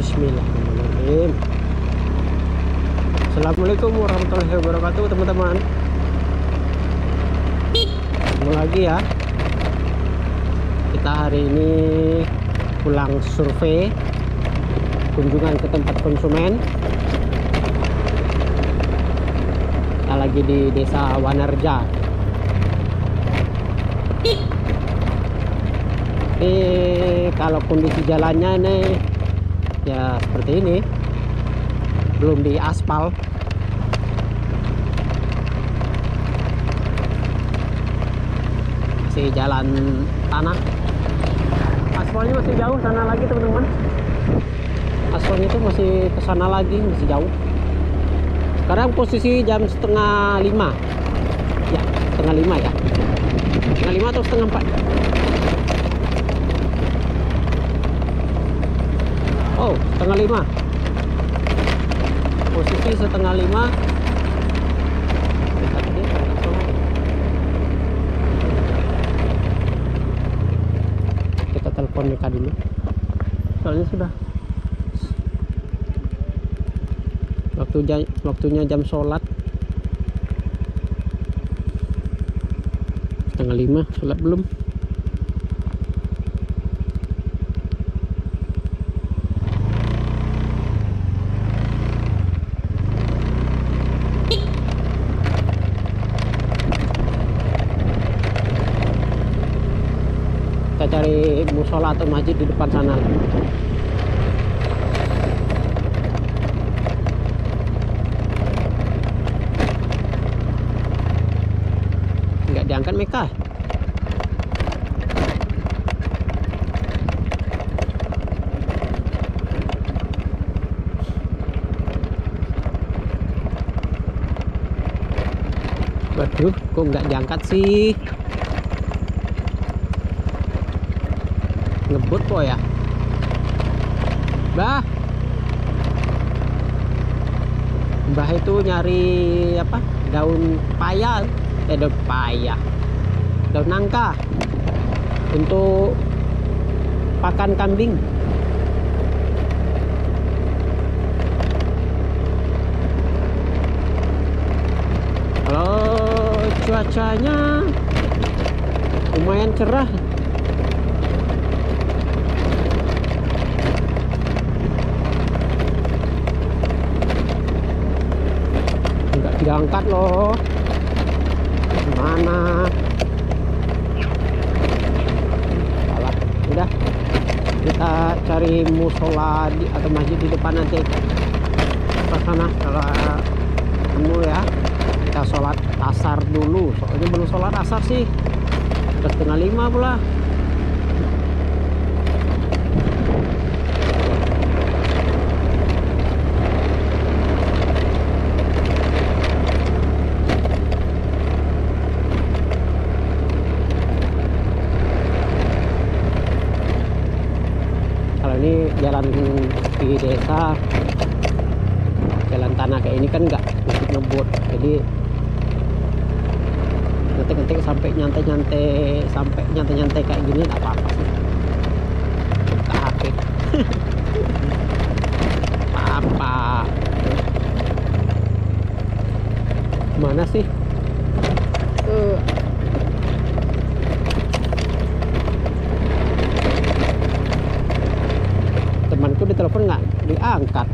Bismillahirrahmanirrahim. Assalamualaikum warahmatullahi wabarakatuh teman-teman. Ketemu lagi ya. Kita hari ini pulang survei, kunjungan ke tempat konsumen. Kita lagi di Desa Wanarja. Ini kalau kondisi jalannya nih ya seperti ini, belum di aspal. Masih jalan tanah. Aspalnya masih jauh sana lagi teman-teman. Aspalnya itu masih ke sana lagi, masih jauh. Sekarang posisi jam 4:30. Ya, 4:30 ya. 4:30 atau 3:30? Oh, 4:30. Posisi 4:30. Kita telepon mereka dulu. Soalnya sudah waktunya jam sholat. 4:30, sholat belum? Kita cari musola atau masjid di depan sana. Nggak diangkat mereka. Waduh, kok nggak diangkat sih? Ngebut kok ya. Mbah itu nyari apa? Daun paya, daun paya, daun nangka untuk pakan kambing. Kalau cuacanya lumayan cerah. Diangkat loh. Mana? Salah. Udah. Kita cari musola atau masjid di depan nanti. Ke sana kalau ketemu ya. Kita sholat asar dulu. Soalnya belum sholat asar sih. Udah 4:30 pula. Ini jalan di desa, jalan tanah kayak ini kan nggak untuk ngebut, jadi ngetik-ngetik sampai nyantai kayak gini nggak apa-apa sih. Buka HP apa mana sih temanku ditelepon nggak diangkat,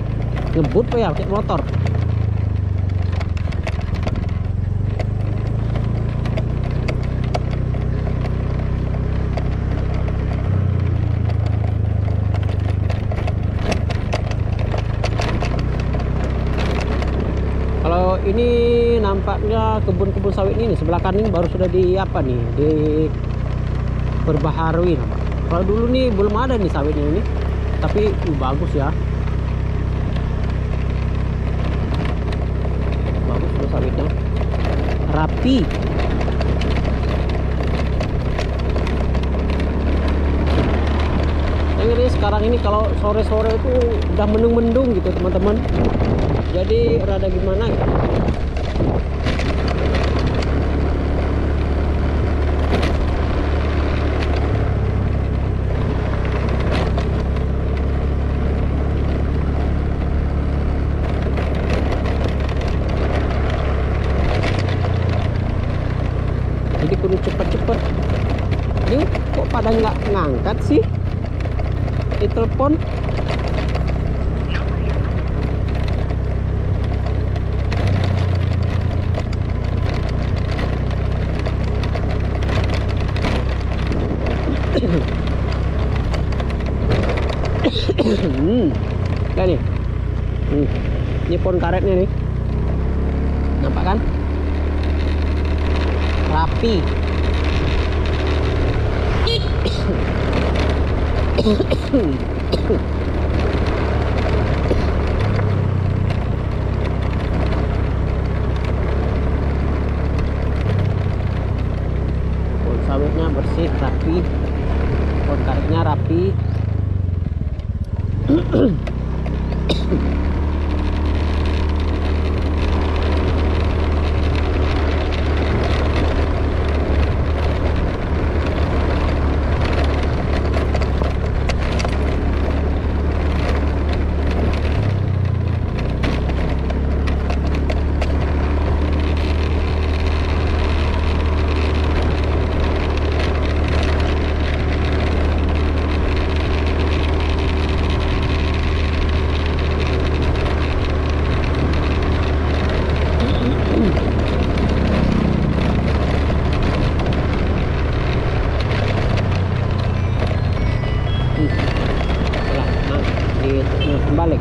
ngebut apa ya pakai motor. Kalau ini nampaknya kebun-kebun sawit ini sebelah kanan baru sudah di apa nih, di perbaharui. Kalau dulu nih belum ada nih sawitnya ini. Tapi bagus ya, bagus loh sawitnya, rapi. Jadi sekarang ini kalau sore-sore itu udah mendung-mendung gitu teman-teman, jadi rada gimana gitu. ditelepon. Ya nih. Ini pon karetnya nih. Nampak kan? Rapi. Pon sawitnya bersih, rapi. Pon karetnya rapi. Balik.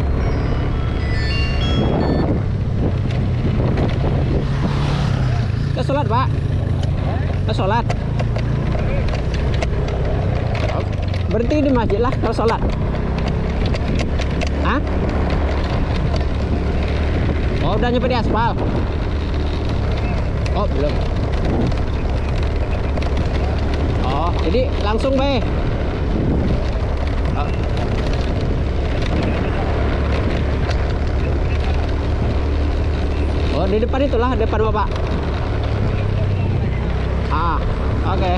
Ke sholat, Pak. Ke sholat. Berhenti di masjid lah kalau sholat. Hah? Oh, udah nyampe di aspal. Oh, belum. Oh, jadi langsung be. Oh. Oh, di depan itulah, depan Bapak. Ah, oke. Okay.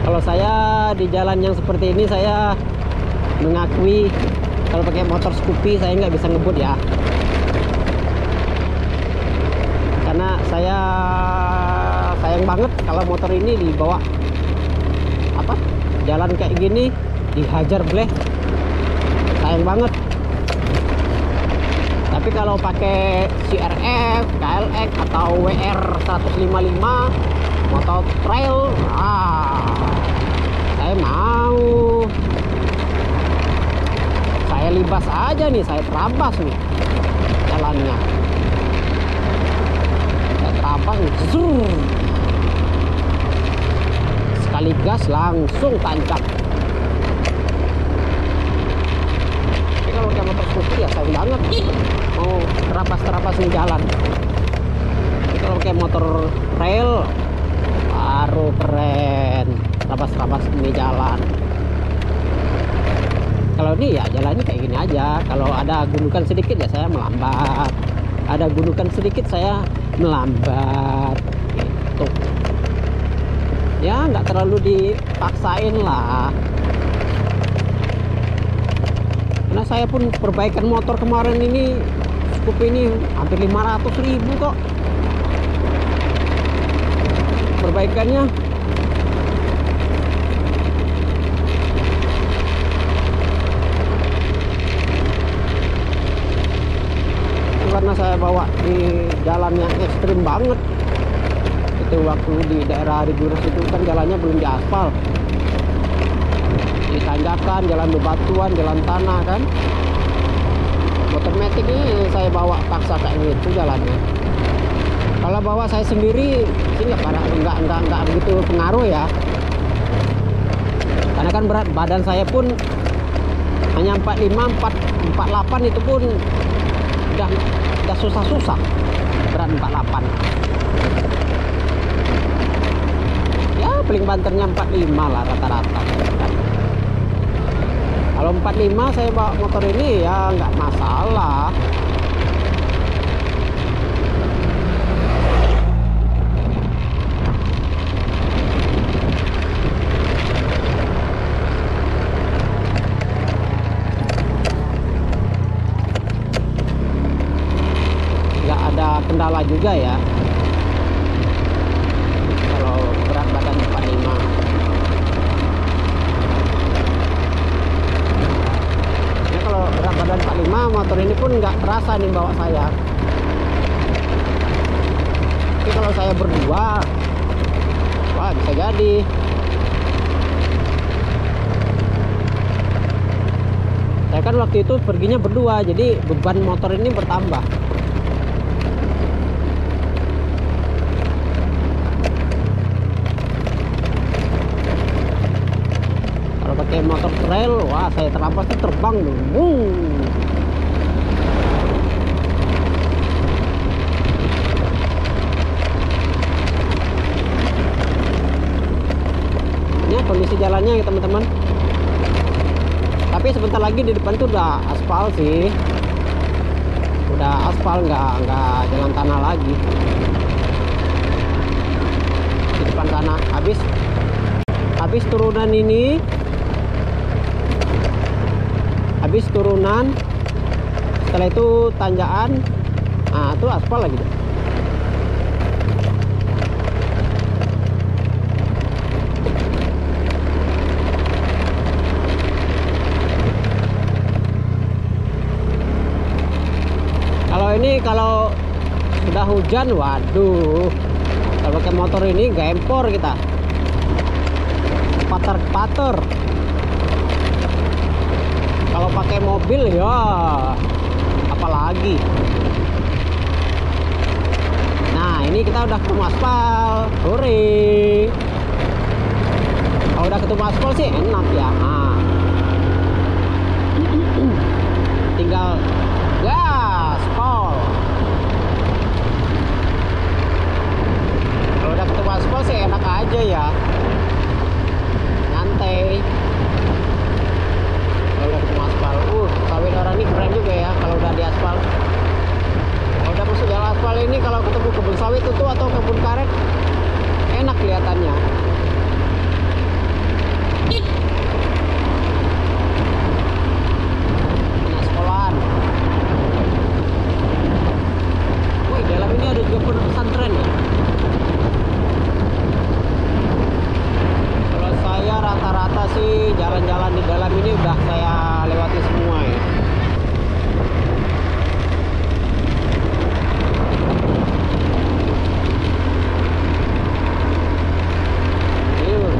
Kalau saya di jalan yang seperti ini, saya mengakui kalau pakai motor Scoopy saya nggak bisa ngebut ya, karena saya sayang banget kalau motor ini dibawa apa jalan kayak gini dihajar bleh, sayang banget. Tapi kalau pakai CRF, KLX atau WR 155 motor trail, saya mau. Saya libas aja nih, saya terabas nih jalannya. Saya terabas nih. Sekali gas langsung tancap. Tapi kalau pakai motor Scoopy ya sayang banget. Mau terabas nih jalan. Tapi kalau pakai motor trail baru keren, terabas ini jalan. Kalau ini ya jalannya kayak gini aja. Kalau ada gundukan sedikit ya saya melambat, ada gundukan sedikit saya melambat gitu ya, nggak terlalu dipaksain lah. Karena saya pun perbaikan motor kemarin ini, Scoopy ini hampir 500.000 kok perbaikannya. Karena saya bawa di jalan yang ekstrim banget. Itu waktu di daerah Rigurus itu kan jalannya belum diaspal, ditanjakan, jalan bebatuan, jalan tanah kan. Motor Matic ini saya bawa paksa kayak gitu jalannya. Kalau bawa saya sendiri sih nggak begitu pengaruh ya, karena kan berat badan saya pun hanya 45, 48 itu pun udah susah-susah berat 48 ya, paling banternya 45 lah rata-rata. Kalau 45 saya bawa motor ini ya nggak masalah. Nggak ada kendala juga ya kalau berat badan 45. Ya kalau berat badan 45 motor ini pun nggak terasa nih bawa saya. Tapi kalau saya berdua, wah bisa jadi. Saya kan waktu itu perginya berdua, jadi beban motor ini bertambah. Kalau pakai motor trail, wah saya terlambat sih terbang dong. Ini kondisi jalannya ya teman-teman. Tapi sebentar lagi di depan tuh udah aspal sih. Udah aspal, nggak jalan tanah lagi. Di depan sana habis turunan ini. Habis turunan, setelah itu tanjakan. Nah, itu aspal lagi deh. Kalau sudah hujan, waduh, kalau pakai motor ini gempor kita, pater. Kalau pakai mobil ya apalagi. Nah ini kita udah ketemu aspal, hore. Kalau udah ketemu aspal sih enak ya. Nah, tinggal gaspol. Kalau udah ketemu aspal sih enak aja ya, nyantai. Kalau udah ketemu aspal, sawit orang ini keren juga ya. Kalau udah di aspal, kalau udah masuk jalan aspal ini, kalau ketemu kebun sawit itu atau kebun karet, enak kelihatannya. Sekolahan. Wih, dalam ini ada juga pondok pesantren ya. Kalau saya rata-rata sih jalan-jalan di dalam ini udah saya lewati semua ya.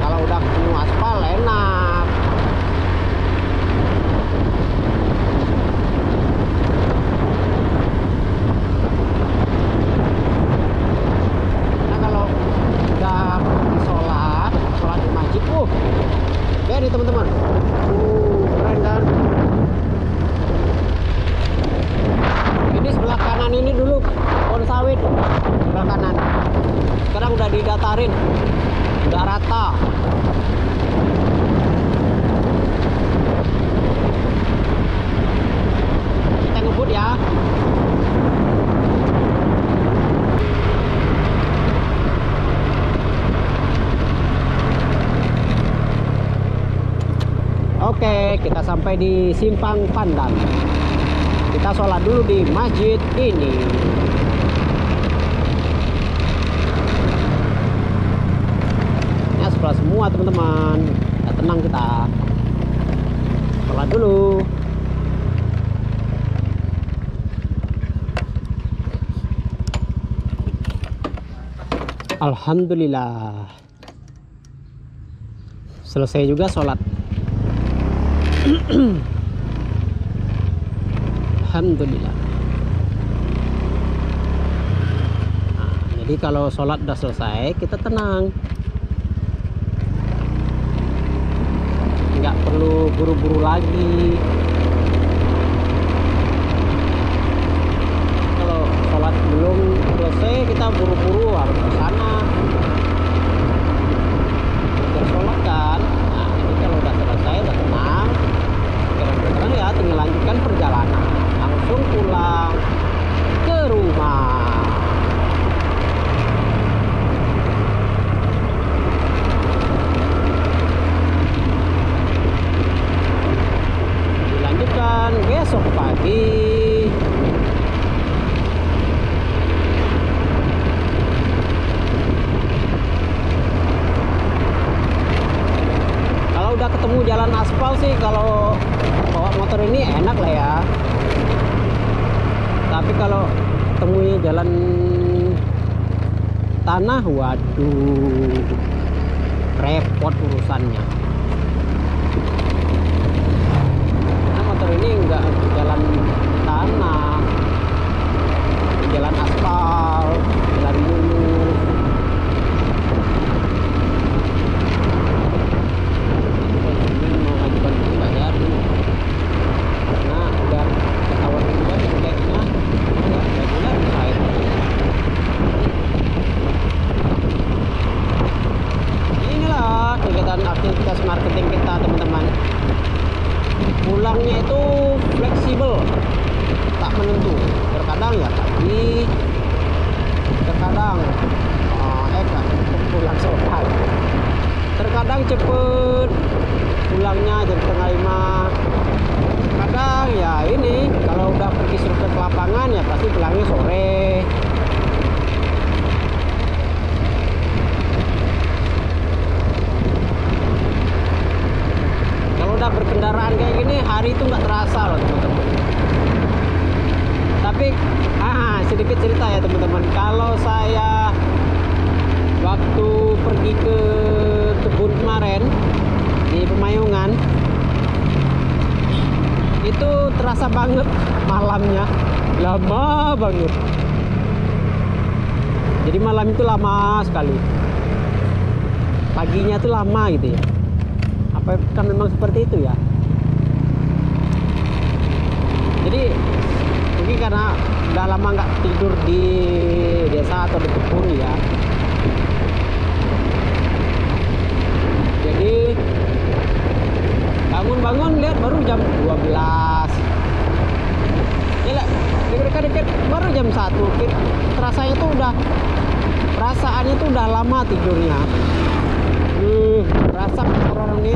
Kalau udah ketemu aspal enak. Nah kalau udah sholat di masjid, jadi teman-teman, keren kan? Ini sebelah kanan ini dulu pohon sawit, sebelah kanan. Sekarang udah didatarin, udah rata. Kita ngebut ya. Oke, kita sampai di Simpang Pandan. Kita sholat dulu di masjid ini. Ya, sebelah semua teman-teman. Ya, tenang kita. Sholat dulu. Alhamdulillah. Selesai juga sholat. Alhamdulillah. Nah, jadi kalau sholat udah selesai, kita tenang, nggak perlu buru-buru lagi. Kalau sholat belum selesai, kita buru-buru harus ke sana sholat kan. Nah, ini kalau udah selesai, udah tenang, jalan tanah, waduh, repot urusannya. Karena motor ini enggak jalan tanah, jalan aspal, jalan mulus. Ini mau ngajukan bayar dulu, karena udah ketahuan juga jeleknya, nggak reguler saya. Inilah kegiatan aktivitas marketing kita, teman-teman. Pulangnya itu fleksibel, tak menentu. Terkadang ya pagi, terkadang pulang sore. Terkadang cepet pulangnya jam setengah 5. Kadang ya ini kalau udah pergi survei ke lapangan ya pasti pulangnya sore. Kalau udah berkendaraan kayak gini, hari itu nggak terasa loh, teman-teman. Tapi sedikit cerita ya, teman-teman. Kalau saya waktu pergi ke kebun kemarin di Pemayungan, itu terasa banget malamnya, lama banget. Jadi malam itu lama sekali, paginya tuh lama gitu ya. Apa kan memang seperti itu ya. Jadi mungkin karena udah lama nggak tidur di desa atau di kebun ya. Jadi bangun-bangun lihat baru jam 12. Ya dekat-dekat baru jam 1. Terasanya tuh udah, perasaannya tuh udah lama tidurnya. Rasa orang ini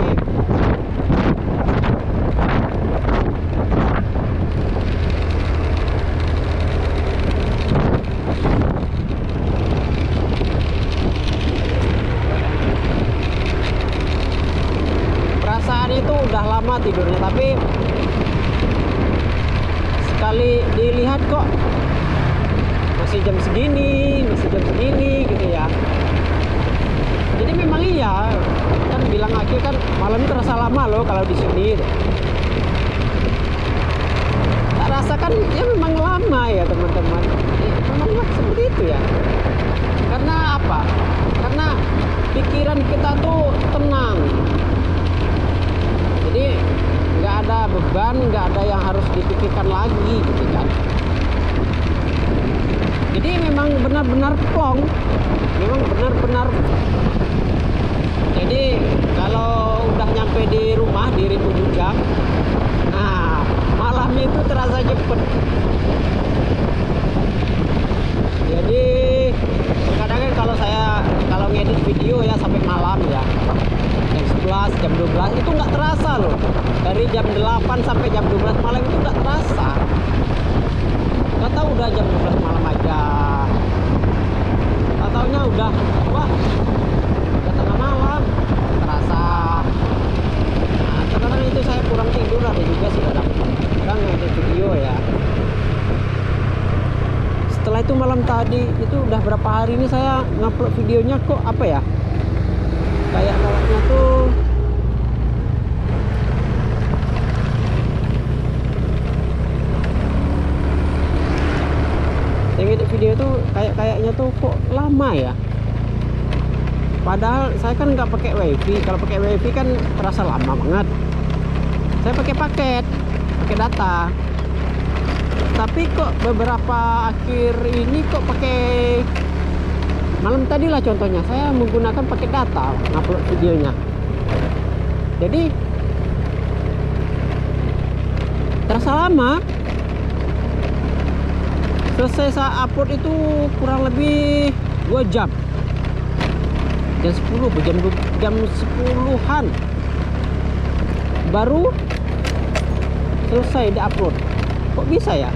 itu udah lama tidurnya, tapi sekali dilihat kok masih jam segini gitu ya. Jadi memang iya kan, bilang akhir kan malam itu terasa lama loh kalau di sini. Tak rasakan ya memang lama ya, teman-teman. Memang seperti itu ya. Karena apa? Karena pikiran kita tuh tenang. Jadi nggak ada beban, nggak ada yang harus dipikirkan lagi gitu kan. Jadi memang benar-benar plong, memang benar-benar. Jadi kalau udah nyampe di rumah di Rimbu Bujang, nah malamnya itu terasa cepet. Jadi kadang kan kalau ngedit video ya sampai malam ya, jam 11, jam 12 itu nggak terasa loh. Dari jam 8 sampai jam 12 malam itu nggak terasa. Nggak tahu udah jam 12 malam aja. Nggak taunya udah, wah, udah tengah malam, terasa. Nah, terkadang itu saya kurang tidur, ada juga sih kadang ngedit video ya. Setelah itu malam tadi itu udah berapa hari ini saya ngupload videonya kok apa ya, kayak kayaknya tuh yang edit video itu kayaknya tuh kok lama ya. Padahal saya kan nggak pakai wifi. Kalau pakai wifi kan terasa lama banget. Saya pakai paket data. Tapi kok beberapa akhir ini kok pakai, malam tadi lah contohnya saya menggunakan paket data ngupload videonya. Jadi terasa lama. Selesai saya upload itu kurang lebih 2 jam. Jam 10-an baru selesai di-upload. Kok bisa ya?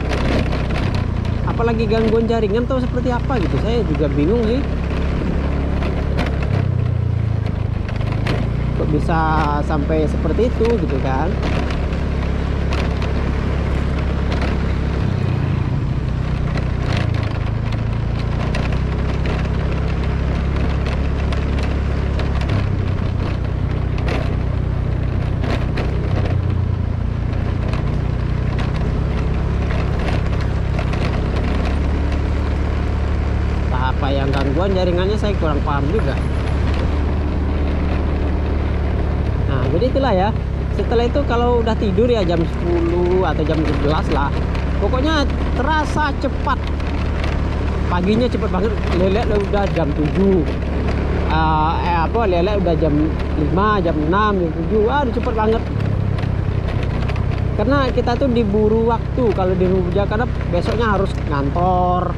Apalagi gangguan jaringan atau seperti apa gitu, saya juga bingung sih. Kok bisa sampai seperti itu gitu kan? gangguan jaringannya saya kurang paham juga. Nah jadi itulah ya, setelah itu kalau udah tidur ya jam 10 atau jam 11 lah, pokoknya terasa cepat. Paginya cepat banget, lelek udah jam 7, lelek udah jam 5, jam 6, jam 7, aduh cepet banget. Karena kita tuh diburu waktu kalau di Ruja, karena besoknya harus ngantor,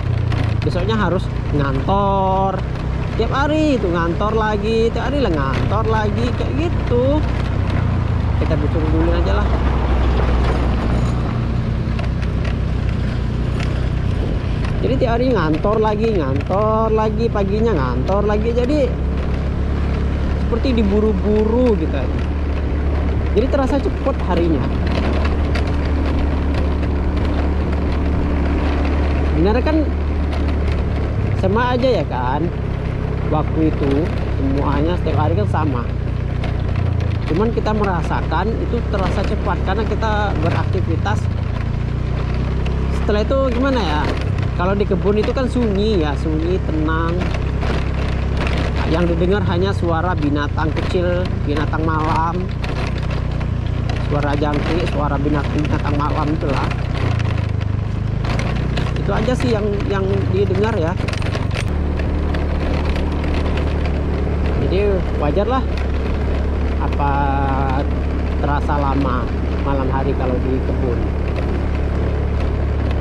tiap hari itu ngantor lagi, tiap hari lah ngantor lagi, kayak gitu. Kita disuruh dulu aja lah. Jadi tiap hari ngantor lagi, paginya ngantor lagi, jadi seperti diburu-buru gitu aja. Jadi terasa cepet harinya. Sebenarnya kan sama aja ya kan, waktu itu semuanya setiap hari kan sama, cuman kita merasakan itu terasa cepat karena kita beraktivitas. Setelah itu gimana ya, kalau di kebun itu kan sunyi ya, sunyi, tenang, yang didengar hanya suara binatang kecil, binatang malam, suara jangkrik, suara binatang malam itulah. Itu aja sih yang didengar ya. Jadi wajar lah apa terasa lama malam hari kalau di kebun,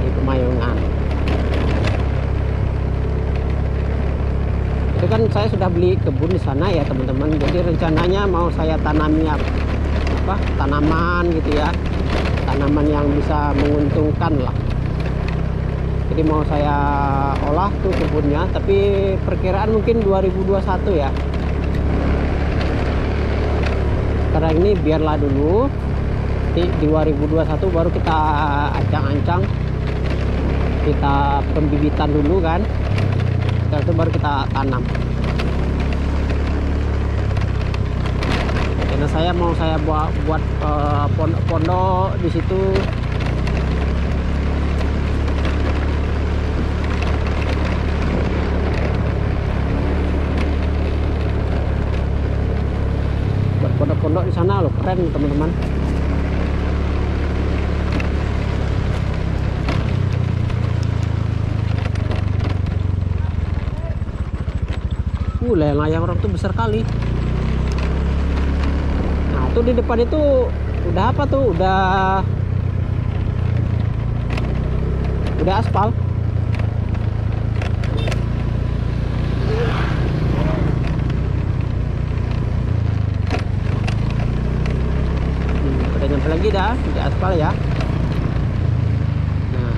di Pemayungan. Itu kan saya sudah beli kebun di sana ya teman-teman. Jadi rencananya mau saya tanami tanaman gitu ya, tanaman yang bisa menguntungkan lah. Jadi mau saya olah tuh kebunnya, tapi perkiraan mungkin 2021 ya. Sekarang ini biarlah dulu, di 2021 baru kita ancang-ancang, kita pembibitan dulu kan, setelah itu baru kita tanam. Karena saya buat pondok di situ. Pondok di sana loh, keren teman-teman. Layang-layang orang tuh besar kali. Nah tuh di depan itu udah apa tuh, udah aspal. Nyampe lagi dah di aspal ya. Nah.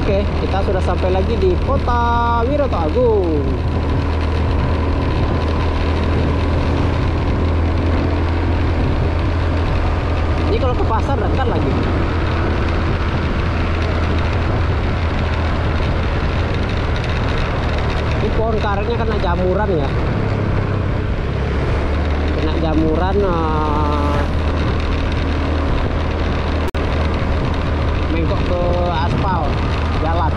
Oke, kita sudah sampai lagi di Kota Wiroto Agung. Ini kalau ke pasar dekat lagi. Ini pohon karetnya kena jamuran ya, kena jamuran, mengkok ke aspal jalan.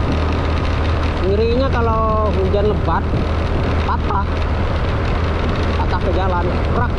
Ngerinya kalau hujan lebat patah ke jalan, rak.